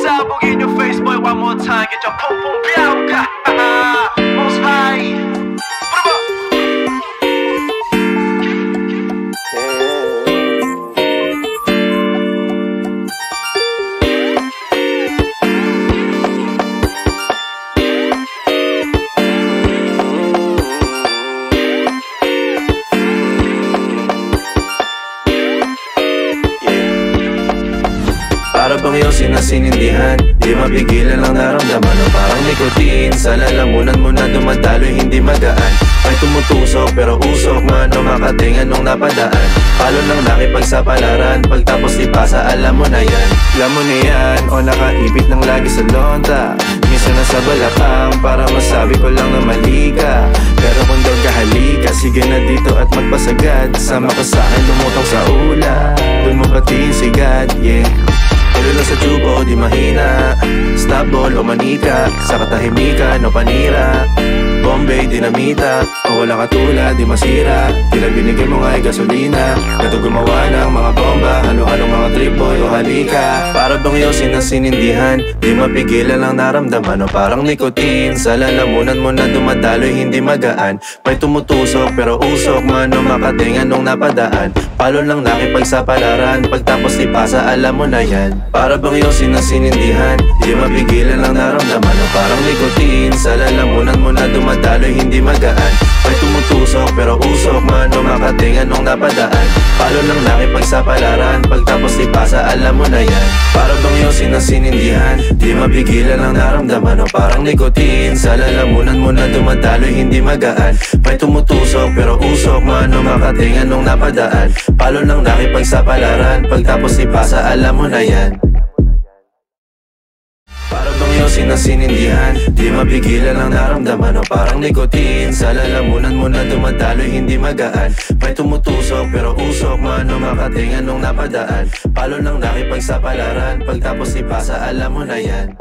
pasabog in your face, boy. One more time, get your pum pum biauka. Most high. Para bang iyong sinasinindihan, di mapigilan ang naramdaman o parang nikotin. Sa lalamunan mo na dumadaloy, hindi magaan. May tumutusok pero usok man o makatingan nung napadaan. Palo lang nakipagsapalaran, pagtapos ipasa alam mo na yan. Alam mo na yan o nakaipit lang lagi sa lonta. Minsan nasa balakang para masabi ko lang na mali ka. Pero kung daw kahalika, sige na dito at magpasagad. Sama ka sa'kin lumutang sa ula, dun mo patiin sigad, yeah. Pero lang sa tubo, di mahina. Snapball o manika, sa katahimikan o panira. Bombay, dinamita, o wala katulad, di masira. Tila binigay mo nga ay gasolina. Kato gumawa ng mga bomba, halo-halong mga trip boy o halika. Para bang iyong sinasinindihan, di mapigilan ang naramdaman o parang nikotin. Sa lalamunan mo na dumadaloy, hindi magaan. May tumutusok pero usok man o makatingan nung napadaan. Palo lang nakipagsapalaran, pagtapos ipasa alam mo na yan. Para bang iyong sinasinindihan, di mapigilan ang naramdaman o parang nikotin. Sa lalamunan mo na dumadaloy, hindi magaan. May tumutusok pero usok man o makatingan nung napadaan. Palo lang nakipagsapalaran, pagtapos ipasa alam mo na yan. Para bang iyong sinasinindihan, di mapigilan ang naramdaman o parang nikotin. Sa lalamunan mo na dumadaloy, hindi magaan. May tumutusok pero usok man o makatingan nung napadaan. Palo lang nakipagsapalaran, pagtapos ipasa alam mo na yan. Para bang iyong sinasinindihan, di mapigilan ang naramdaman o parang nikotin. Sa lalamunan mo na dumadaloy, hindi magaan. May tumutusok pero usok man o makatingan nung napadaan. Palo lang nakipagsapalaran, pagtapos ipasa alam mo na yan.